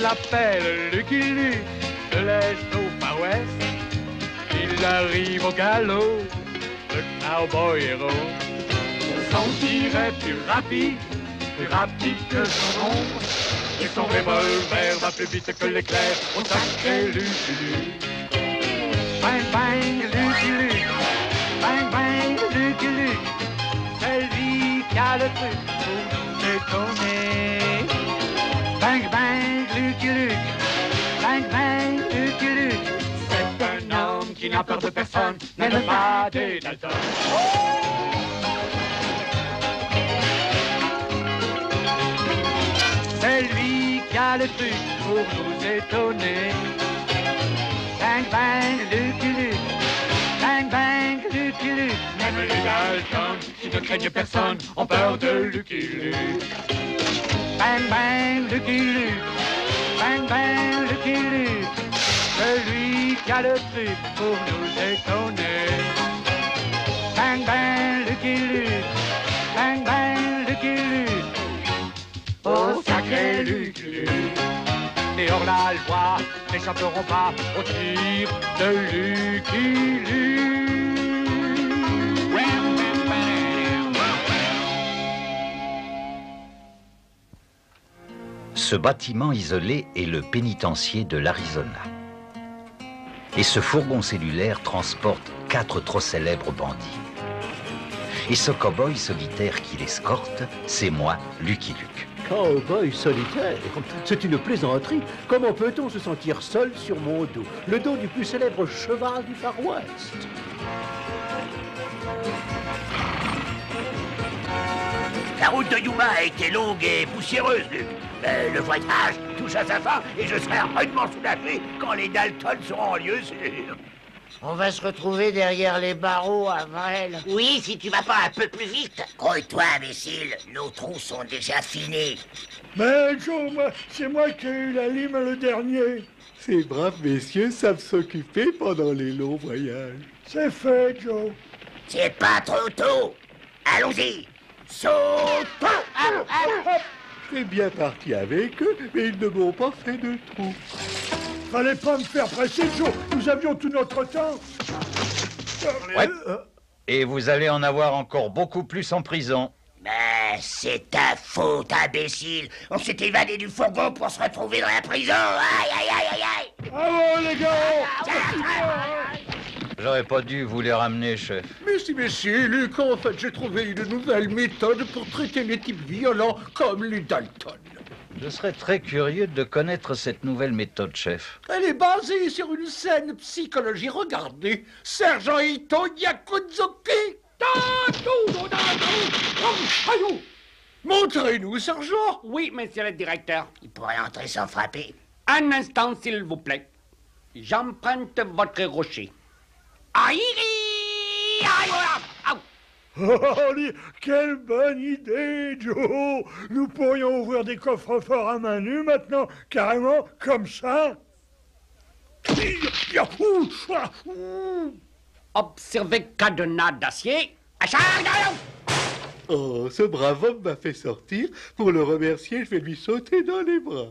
l'appelle Lucky Luke, de l'Est au Far West. Il arrive au galop, le cowboy héros. Son tir est plus rapide que son ombre. Et son revolver va plus vite que l'éclair au sacré Lucky Luke. Bang bang Lucky Luke, bang bang Lucky Luke. C'est lui qui a le truc pour nous étonner. Bang bang Lucky Luke, bang bang Lucky Luke. C'est un homme qui n'a peur de personne, même pas des Dalton. C'est lui qui a le truc pour nous étonner. Bang bang Lucky Luke, bang bang Lucky Luke. Même les Dalton, qui ne craignent personne, ont peur de Lucky Luke. Bang bang Lucky Luke, bang bang Lucky Luke. Celui qui a le truc pour nous étonner. Bang bang Lucky Luke, bang bang Lucky Luke. Oh sacré Lucky Luke. Et hors la loi n'échapperont pas au tir de Lucky Luke. Ce bâtiment isolé est le pénitencier de l'Arizona. Et ce fourgon cellulaire transporte 4 trop célèbres bandits. Et ce cow-boy solitaire qui l'escorte, c'est moi, Lucky Luke. Cowboy solitaire, c'est une plaisanterie. Comment peut-on se sentir seul sur mon dos, le dos du plus célèbre cheval du Far West? La route de Yuma a été longue et poussiéreuse, Luke. Le voyage touche à sa fin et je serai rudement soulagé quand les Dalton seront en lieu sûr. On va se retrouver derrière les barreaux, Avril. Oui, si tu vas pas un peu plus vite. Grouille-toi, imbécile. Nos trous sont déjà finis. Mais Joe, c'est moi qui ai eu la lime le dernier. Ces braves messieurs savent s'occuper pendant les longs voyages. C'est fait, Joe. C'est pas trop tôt. Allons-y. Sautons. Je serais bien parti avec eux, mais ils ne m'ont pas fait de trou. Fallait pas me faire presser, Joe. Nous avions tout notre temps. Ouais. Et vous allez en avoir encore beaucoup plus en prison. Mais c'est ta faute, imbécile. On s'est évadé du fourgon pour se retrouver dans la prison. Aïe, aïe, aïe, aïe, aïe. Ah ouais, les gars. J'aurais pas dû vous les ramener, chef. Merci, messieurs. Luc, en fait, j'ai trouvé une nouvelle méthode pour traiter les types violents comme les Dalton. Je serais très curieux de connaître cette nouvelle méthode, chef. Elle est basée sur une saine psychologie. Regardez, Sergent Ito Yakuzuki. Montrez-nous, sergent. Oui, monsieur le directeur. Il pourrait entrer sans frapper. Un instant, s'il vous plaît. J'emprunte votre rocher. Aïe, aïe, aïe, Oh, quelle bonne idée, Joe. Nous pourrions ouvrir des coffres-forts à main nue maintenant, carrément, comme ça. Observez cadenas d'acier. Oh, ce brave homme m'a fait sortir. Pour le remercier, je vais lui sauter dans les bras.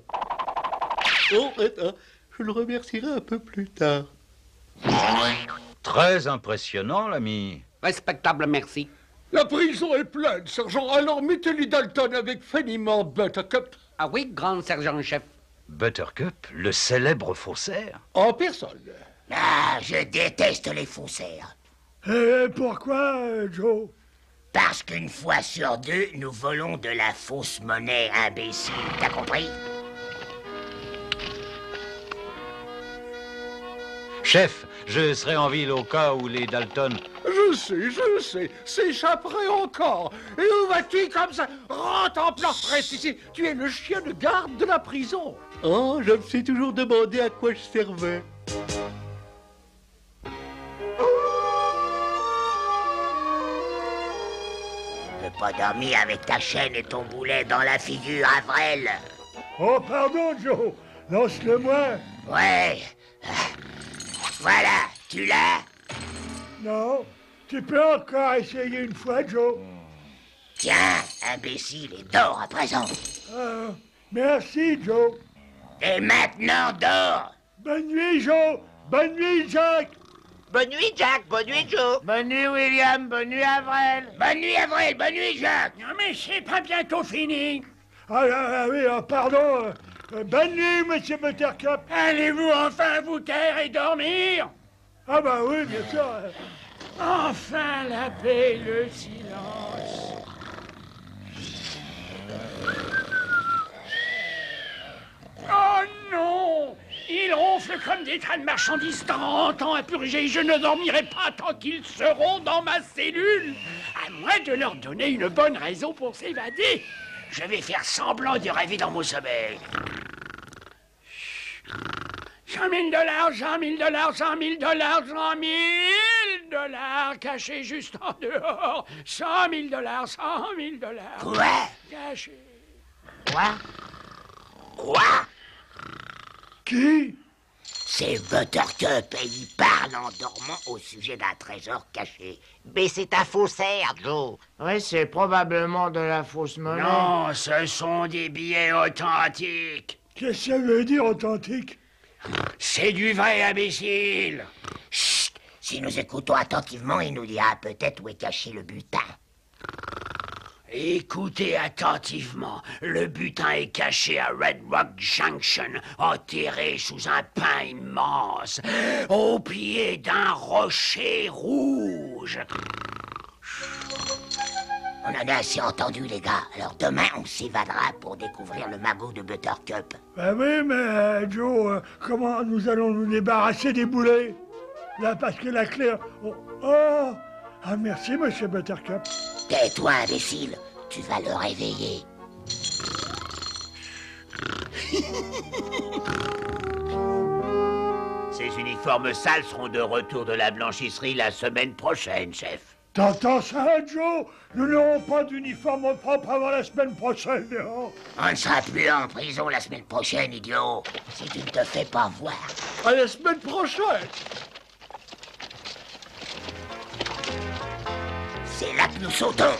Oh, attends, je le remercierai un peu plus tard. Très impressionnant, l'ami. Respectable, merci. La prison est pleine, sergent. Alors mettez les Dalton avec Fenimore Buttercup. Ah oui, grand sergent-chef. Buttercup, le célèbre faussaire. En personne. Ah, je déteste les faussaires. Et pourquoi, Joe? Parce qu'une fois sur deux, nous volons de la fausse monnaie, imbécile. T'as compris? Chef, je serai en ville au cas où les Dalton... Je sais, s'échapperait encore. Et où vas-tu comme ça? Rentre en plein presse ici. Tu es le chien de garde de la prison. Oh, je me suis toujours demandé à quoi je servais. Je peux pas dormir avec ta chaîne et ton boulet dans la figure, Avril. Oh, pardon, Joe. Lance-le-moi. Ouais. Voilà, tu l'as? Non. Tu peux encore essayer une fois, Joe. Tiens, imbécile, et dors à présent. Merci, Joe. Et maintenant, dors. Bonne nuit, Joe. Bonne nuit, Jack. Bonne nuit, Jack. Bonne nuit, Joe. Bonne nuit, William. Bonne nuit, Avril. Bonne nuit, Avril. Bonne nuit, Jacques. Non mais c'est pas bientôt fini. Oui, pardon. Bonne nuit, monsieur Buttercup. Allez-vous enfin vous taire et dormir? Ah bah oui, bien sûr. Enfin la paix et le silence. Oh non! Ils ronflent comme des trains de marchandises 30 ans à purger. Je ne dormirai pas tant qu'ils seront dans ma cellule. À moins de leur donner une bonne raison pour s'évader. Je vais faire semblant de rêver dans mon sommeil. 100 000 $, 100 000 $, 100 000 $, 100 000 $ cachés juste en dehors. 100 000 $, 100 000 $. Quoi? Cachés. Quoi? Quoi? Qui? C'est Buttercup et il parle en dormant au sujet d'un trésor caché. Mais c'est un faussaire, Joe. Oui, c'est probablement de la fausse monnaie. Non, ce sont des billets authentiques. Qu'est-ce que ça veut dire, authentique? C'est du vrai, imbécile. Chut! Si nous écoutons attentivement, il nous dira peut-être où est caché le butin. Écoutez attentivement. Le butin est caché à Red Rock Junction, enterré sous un pin immense, au pied d'un rocher rouge. On en a assez entendu, les gars. Alors demain, on s'évadera pour découvrir le magot de Buttercup. Ben oui, mais Joe, comment nous allons nous débarrasser des boulets? Là, parce que la clé... Oh! Ah, merci, monsieur Buttercup. Tais-toi, imbécile. Tu vas le réveiller. Ces uniformes sales seront de retour de la blanchisserie la semaine prochaine, chef. T'entends ça, Joe? Nous n'aurons pas d'uniforme propre avant la semaine prochaine. Oh. On ne sera plus en prison la semaine prochaine, idiot. Si tu ne te fais pas voir. À la semaine prochaine. C'est là que nous sautons.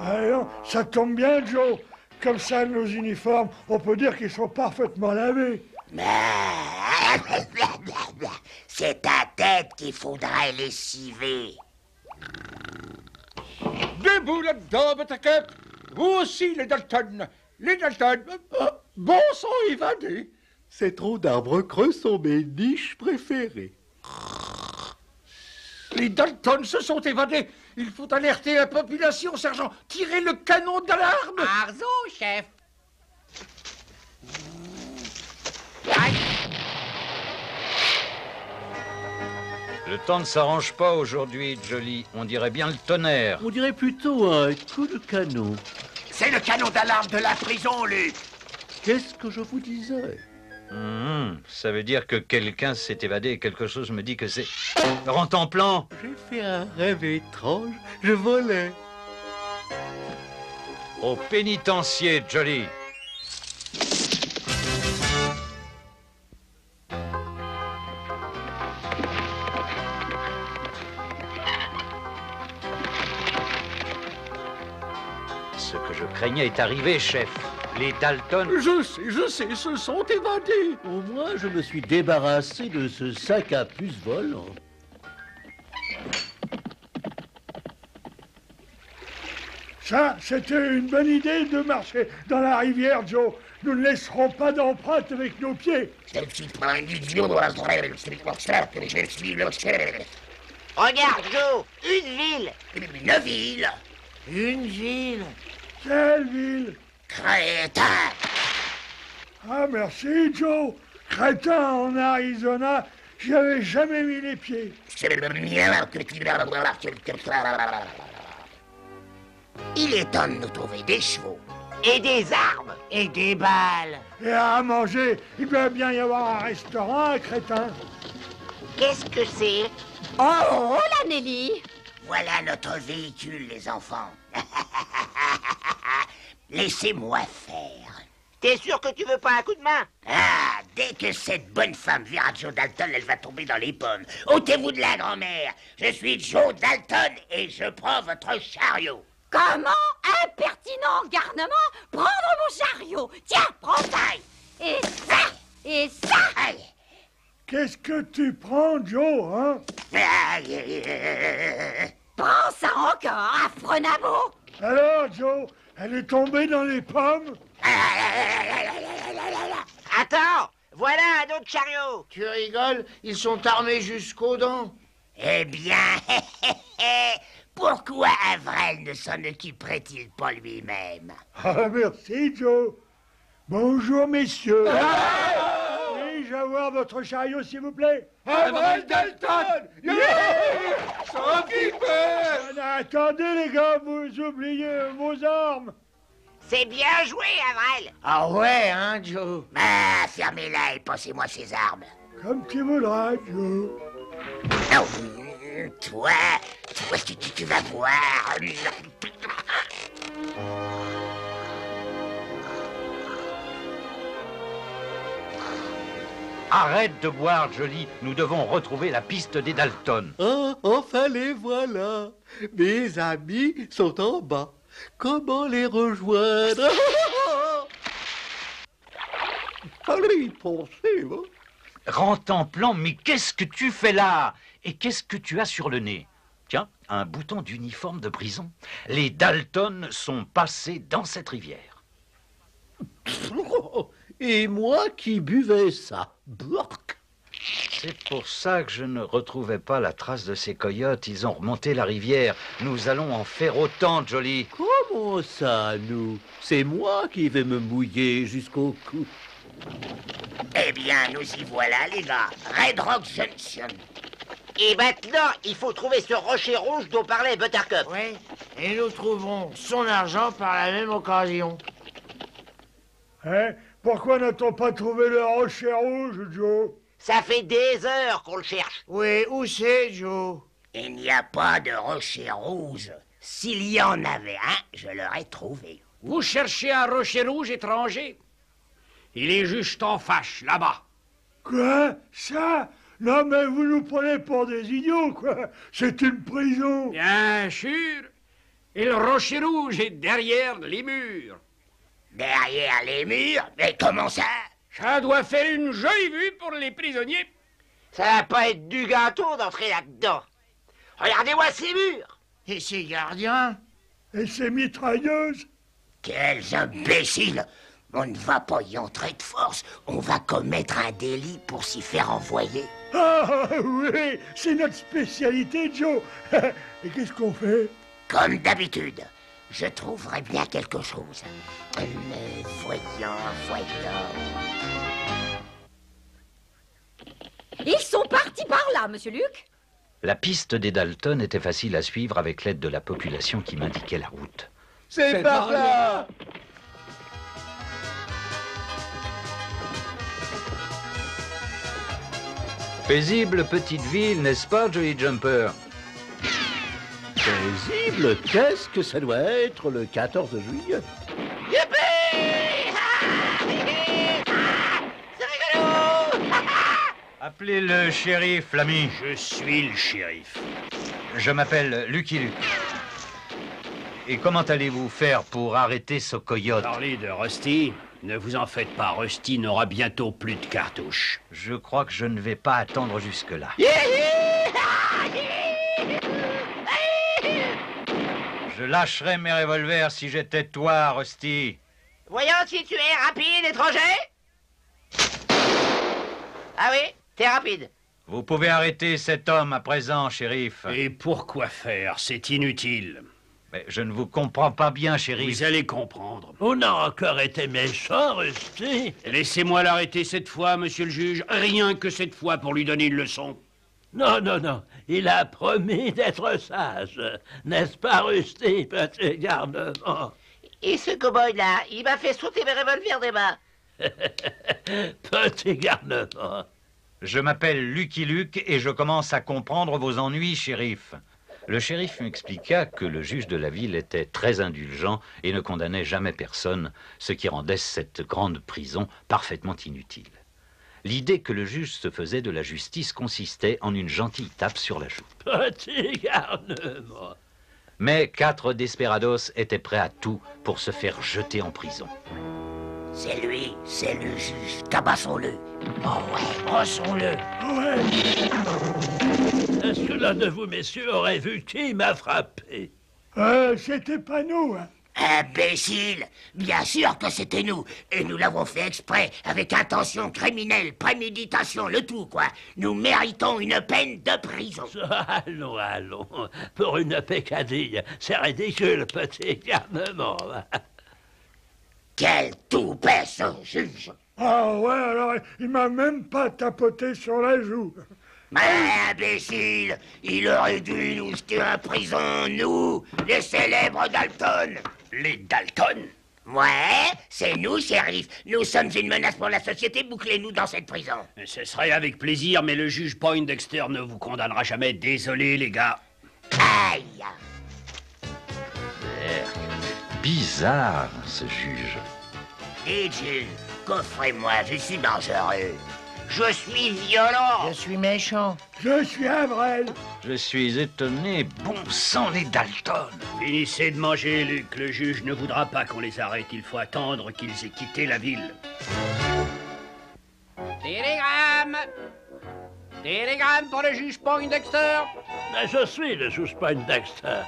Alors, ça tombe bien, Joe. Comme ça, nos uniformes, on peut dire qu'ils sont parfaitement lavés. C'est ta tête qu'il faudrait lessiver. Debout là-dedans, Buttercup. Vous aussi, les Dalton. Les Dalton, bon sang évadés. Ces troncs d'arbres creux sont mes niches préférées. Les Dalton se sont évadés. Il faut alerter la population, sergent. Tirez le canon d'alarme. Arzo, chef. Aïe. Le temps ne s'arrange pas aujourd'hui, Jolly. On dirait bien le tonnerre. On dirait plutôt un coup de canon. C'est le canon d'alarme de la prison, Luc. Qu'est-ce que je vous disais? Ça veut dire que quelqu'un s'est évadé et quelque chose me dit que c'est... Rentemplant. J'ai fait un rêve étrange. Je volais. Au pénitencier, Jolly. Ce que je craignais est arrivé, chef. Les Dalton... Je sais, se sont évadés. Au moins, je me suis débarrassé de ce sac à puce volant. Ça, c'était une bonne idée de marcher dans la rivière, Joe. Nous ne laisserons pas d'empreinte avec nos pieds. Regarde, Joe, une ville. Une ville. Une ville. Quelle ville? Crétin. Ah, merci, Joe. Crétin en Arizona, j'y avais jamais mis les pieds. Il est temps de nous trouver des chevaux. Et des armes. Et des balles. Et à manger, il doit bien y avoir un restaurant à Crétin. Qu'est-ce que c'est? Oh, la Nelly. Voilà notre véhicule, les enfants. Laissez-moi faire. T'es sûr que tu veux pas un coup de main? Ah, dès que cette bonne femme verra Joe Dalton, elle va tomber dans les pommes. Ôtez-vous de là, grand-mère. Je suis Joe Dalton et je prends votre chariot. Comment, impertinent garnement, prendre mon chariot? Tiens, prends ça. Et ça. Et ça. Aïe. Qu'est-ce que tu prends, Joe, hein? Prends ça encore, affreux nabot. Alors, Joe, elle est tombée dans les pommes? Attends, voilà un autre chariot. Tu rigoles? Ils sont armés jusqu'aux dents. Eh bien, pourquoi Avrel ne s'en occuperait-il pas lui-même? Ah, merci, Joe. Bonjour, messieurs. Puis-je avoir votre chariot, s'il vous plaît? Avrel Dalton! Attendez, les gars, vous oubliez vos armes. C'est bien joué, Avrel. Ah ouais, hein, Joe? Bah, fermez-la et passez-moi ces armes. Comme tu voudras, Joe. Oh, toi, tu vas voir. Arrête de boire, Jolie. Nous devons retrouver la piste des Dalton. Oh, enfin les voilà. Mes amis sont en bas. Comment les rejoindre? Fallait y penser, hein? Rentre en plan, mais qu'est-ce que tu fais là? Et qu'est-ce que tu as sur le nez? Tiens, un bouton d'uniforme de prison. Les Dalton sont passés dans cette rivière. Et moi qui buvais ça. Burk. C'est pour ça que je ne retrouvais pas la trace de ces coyotes. Ils ont remonté la rivière. Nous allons en faire autant, Jolie. Comment ça, nous? C'est moi qui vais me mouiller jusqu'au cou. Eh bien, nous y voilà, les gars. Red Rock Junction. Et maintenant, il faut trouver ce rocher rouge dont parlait Buttercup. Oui, et nous trouverons son argent par la même occasion. Hein? Pourquoi n'a-t-on pas trouvé le rocher rouge, Joe? Ça fait des heures qu'on le cherche. Oui, où c'est, Joe? Il n'y a pas de rocher rouge. S'il y en avait un, je l'aurais trouvé. Vous cherchez un rocher rouge étranger? Il est juste en fâche, là-bas. Quoi? Ça? Non, mais vous nous prenez pour des idiots, quoi. C'est une prison. Bien sûr. Et le rocher rouge est derrière les murs. Derrière les murs? Mais comment ça? Ça doit faire une jolie vue pour les prisonniers. Ça va pas être du gâteau d'entrer là-dedans. Regardez-moi ces murs. Et ces gardiens? Et ces mitrailleuses? Quels imbéciles! On ne va pas y entrer de force. On va commettre un délit pour s'y faire envoyer. Ah oui, c'est notre spécialité, Joe. Et qu'est-ce qu'on fait? Comme d'habitude, je trouverai bien quelque chose. Mais voyons. Ils sont partis par là, monsieur Luc. La piste des Dalton était facile à suivre avec l'aide de la population qui m'indiquait la route. C'est par là! Paisible petite ville, n'est-ce pas, Jolly Jumper? Paisible? Qu'est-ce que ça doit être le 14 juillet? Appelez le shérif, l'ami. Je suis le shérif. Je m'appelle Lucky Luke. Et comment allez-vous faire pour arrêter ce coyote? Parlez de Rusty. Ne vous en faites pas, Rusty n'aura bientôt plus de cartouches. Je crois que je ne vais pas attendre jusque-là. Je lâcherais mes revolvers si j'étais toi, Rusty. Voyons si tu es rapide, étranger. Ah oui, t'es rapide. Vous pouvez arrêter cet homme à présent, shérif. Et pourquoi faire? C'est inutile. Mais je ne vous comprends pas bien, shérif. Vous allez comprendre. On a encore été méchant, Rusty. Laissez-moi l'arrêter cette fois, monsieur le juge. Rien que cette fois pour lui donner une leçon. Non. Il a promis d'être sage. N'est-ce pas, Rusty, petit garnement? Et ce cow-boy-là, il m'a fait sauter mes revolvers des mains. Petit garnement. Je m'appelle Lucky Luke et je commence à comprendre vos ennuis, shérif. Le shérif m'expliqua que le juge de la ville était très indulgent et ne condamnait jamais personne, ce qui rendait cette grande prison parfaitement inutile. L'idée que le juge se faisait de la justice consistait en une gentille tape sur la joue. Petit garnement. Mais 4 desperados étaient prêts à tout pour se faire jeter en prison. C'est lui, c'est le juge. Tabassons-le. Oh ouais, brossons-le. Ouais. Est-ce que l'un de vous, messieurs, aurait vu qui m'a frappé? C'était pas nous, hein. Imbécile! Bien sûr que c'était nous. Et nous l'avons fait exprès, avec intention criminelle, préméditation, le tout, quoi. Nous méritons une peine de prison. Allons, allons. Pour une peccadille, c'est ridicule, petit garnement. Quel toupet, ce juge! Ah ouais, alors il m'a même pas tapoté sur la joue. Mais imbécile! Il aurait dû nous jeter en prison, nous, les célèbres Dalton! Les Dalton? Ouais, c'est nous, shérif. Nous sommes une menace pour la société. Bouclez-nous dans cette prison. Ce serait avec plaisir, mais le juge Poindexter ne vous condamnera jamais. Désolé, les gars. Aïe! Bizarre, ce juge. Dites, Jules, coffrez-moi, je suis dangereux. Je suis violent. Je suis méchant. Je suis Avrel. Je suis étonné. Bon sang, les Dalton. Finissez de manger, Luc. Le juge ne voudra pas qu'on les arrête. Il faut attendre qu'ils aient quitté la ville. Télégramme! Télégramme pour le juge Poindexter. Mais je suis le juge Poindexter.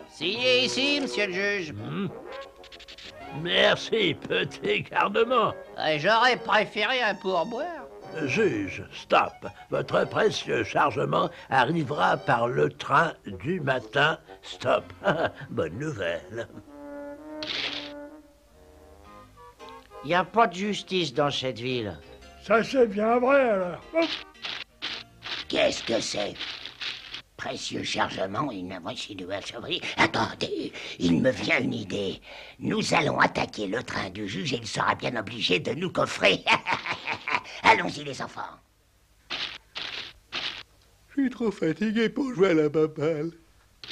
Signé ici, monsieur le juge. Merci, petit garnement. J'aurais préféré un pourboire. Juge, stop. Votre précieux chargement arrivera par le train du matin. Stop. Bonne nouvelle. Il n'y a pas de justice dans cette ville. Ça c'est bien vrai alors. Qu'est-ce que c'est? Précieux chargement, il n'a voici de chevalier. Attendez, il me vient une idée. Nous allons attaquer le train du juge et il sera bien obligé de nous coffrer. Allons-y, les enfants. Je suis trop fatigué pour jouer à la baballe.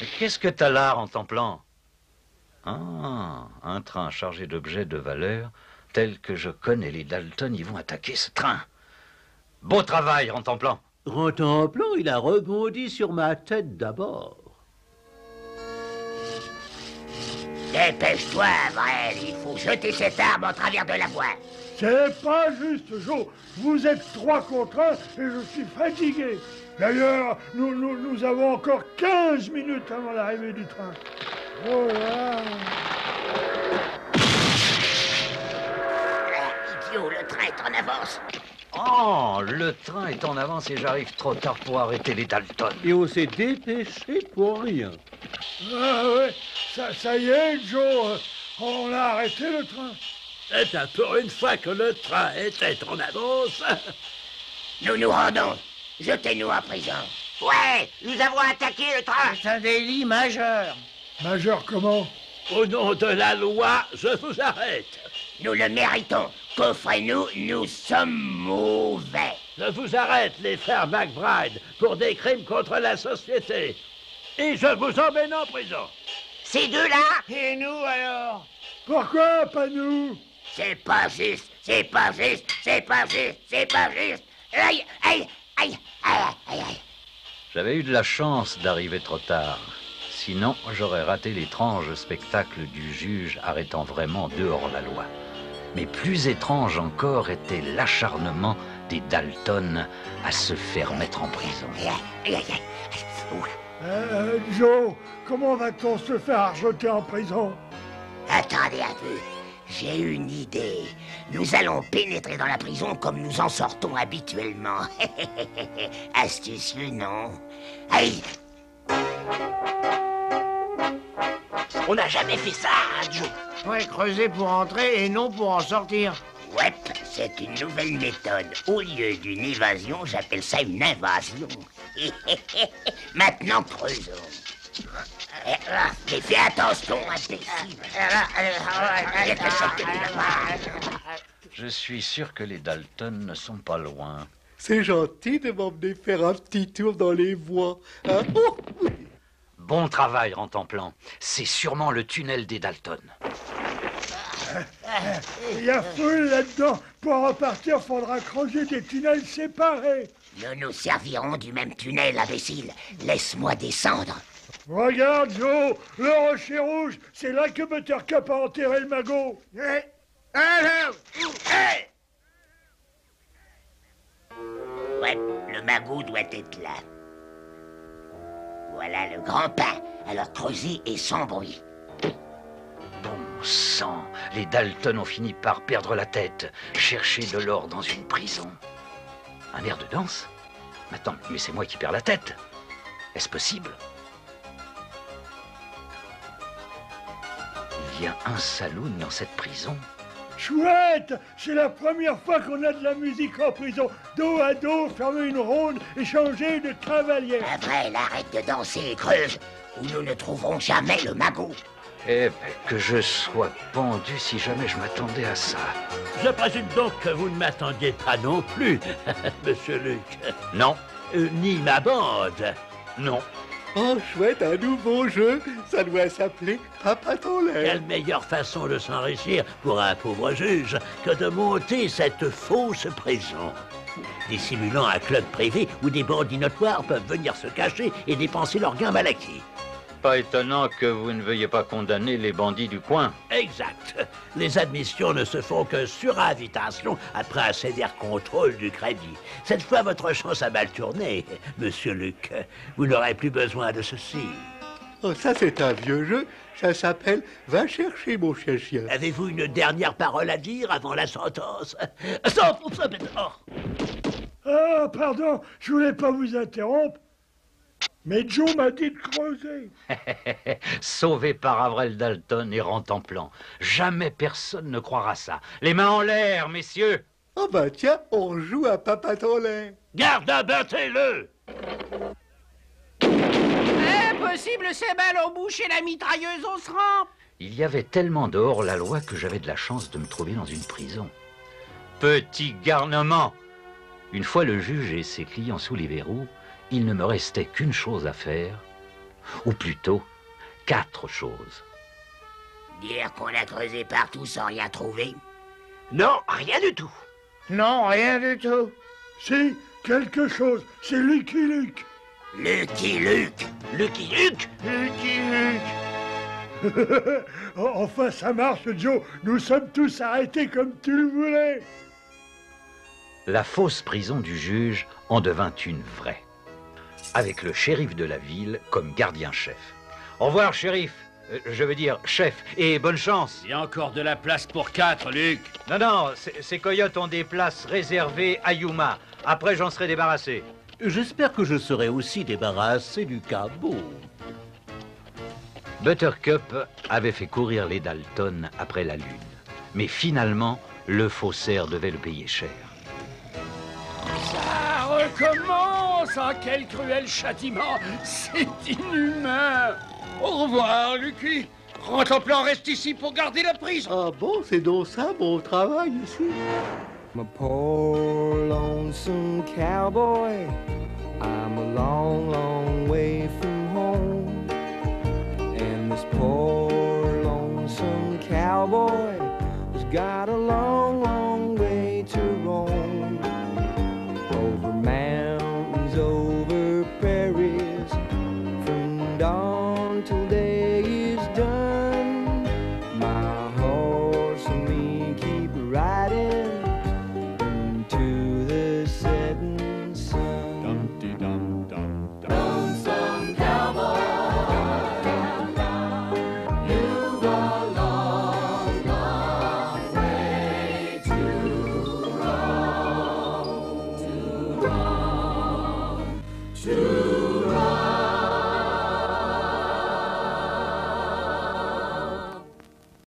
Mais qu'est-ce que t'as là en templant? Ah, un train chargé d'objets de valeur, tel que je connais les Dalton, ils vont attaquer ce train. Beau travail, en templant. Contemplant, il a rebondi sur ma tête d'abord. Dépêche-toi, Avrel, il faut jeter cette arme en travers de la voie. C'est pas juste, Joe. Vous êtes 3 contre 1 et je suis fatigué. D'ailleurs, nous avons encore 15 minutes avant l'arrivée du train. Oh là. Idiot, le train est en avance. Oh, le train est en avance et j'arrive trop tard pour arrêter les Dalton. Et on s'est dépêché pour rien. Ah ouais, ça y est, Joe. On a arrêté le train. C'est pour une fois que le train était en avance. Nous nous rendons. Jetez-nous en prison. Ouais, nous avons attaqué le train. C'est un délit majeur. Majeur comment? Au nom de la loi, je vous arrête. Nous le méritons. Coffrez-nous, nous sommes mauvais. Je vous arrête, les frères McBride, pour des crimes contre la société. Et je vous emmène en prison. Ces deux-là? Et nous alors? Pourquoi pas nous? C'est pas juste, c'est pas juste, c'est pas juste, c'est pas juste. Aïe, aïe, aïe, aïe, aïe, aïe. J'avais eu de la chance d'arriver trop tard. Sinon, j'aurais raté l'étrange spectacle du juge arrêtant vraiment dehors la loi. Mais plus étrange encore était l'acharnement des Dalton à se faire mettre en prison. Aïe, aïe, aïe. Joe, comment va-t-on se faire jeter en prison? Attendez un peu. J'ai une idée. Nous allons pénétrer dans la prison comme nous en sortons habituellement. Astucieux, non? Aïe! On n'a jamais fait ça, hein, Joe? Ouais, creuser pour entrer et non pour en sortir. Ouais, c'est une nouvelle méthode. Au lieu d'une évasion, j'appelle ça une invasion. Maintenant, creusons. Mais fais attention, imbécile. Je suis sûr que les Dalton ne sont pas loin. C'est gentil de m'emmener faire un petit tour dans les bois. Hein? Oh, oui. Bon travail, Rentemplant. C'est sûrement le tunnel des Dalton. Il y a foule là-dedans. Pour repartir, faudra creuser des tunnels séparés. Nous nous servirons du même tunnel, imbécile. Laisse-moi descendre. Regarde, Joe, le rocher rouge, c'est là que Buttercup a enterré le magot. Alors, ouais, le magot doit être là. Voilà le grand pain. Alors creusez et sans bruit. Bon sang, les Dalton ont fini par perdre la tête. Chercher de l'or dans une prison. Un air de danse? Attends, mais c'est moi qui perds la tête. Est-ce possible? Il y a un saloon dans cette prison. Chouette! C'est la première fois qu'on a de la musique en prison. Dos à dos, fermer une ronde et changer de cavalier. Avril, arrête de danser et creuse, ou nous ne trouverons jamais le magot. Eh ben, que je sois pendu si jamais je m'attendais à ça. Je présume donc que vous ne m'attendiez pas non plus, Monsieur Luc. Non. Ni ma bande. Non. Oh, chouette, un nouveau jeu. Ça doit s'appeler Papa ton lait. Quelle meilleure façon de s'enrichir pour un pauvre juge que de monter cette fausse prison, dissimulant un club privé où des bandits notoires peuvent venir se cacher et dépenser leurs gains mal acquis. Pas étonnant que vous ne veuillez pas condamner les bandits du coin. Exact. Les admissions ne se font que sur invitation après un sévère contrôle du crédit. Cette fois, votre chance a mal tourné, Monsieur Luc. Vous n'aurez plus besoin de ceci. Oh, ça, c'est un vieux jeu. Ça s'appelle Va chercher mon chien-chien. Avez-vous une dernière parole à dire avant la sentence? Stop! Ah, pardon, je voulais pas vous interrompre. Mais Joe m'a dit de creuser. Sauvé par Avril Dalton et Rentemplant. Jamais personne ne croira ça. Les mains en l'air, messieurs. Oh bah tiens, on joue à Papa ton lait. Garde, abattez-le! Impossible, ces balles en bouche et la mitrailleuse au serin. Il y avait tellement de hors-la-loi que j'avais de la chance de me trouver dans une prison. Petit garnement. Une fois le juge et ses clients sous les verrous, il ne me restait qu'une chose à faire, ou plutôt 4 choses. Dire qu'on a creusé partout sans rien trouver? Non, rien du tout. Non, rien du tout. Si, quelque chose, c'est Lucky Luke. Lucky Luke. Lucky Luke? Lucky Luke. Enfin, ça marche, Joe. Nous sommes tous arrêtés comme tu le voulais. La fausse prison du juge en devint une vraie, avec le shérif de la ville comme gardien-chef. Au revoir, shérif. Je veux dire, chef, et bonne chance. Il y a encore de la place pour 4, Luc. Non, ces coyotes ont des places réservées à Yuma. Après, j'en serai débarrassé. J'espère que je serai aussi débarrassé du cabot. Buttercup avait fait courir les Dalton après la lune. Mais finalement, le faussaire devait le payer cher. Ça recommence. Ah, quel cruel châtiment. C'est inhumain. Au revoir, Lucky. Rentemplant reste ici pour garder la prise. Ah bon, c'est donc ça mon travail ici. I'm a poor lonesome cowboy. I'm alone.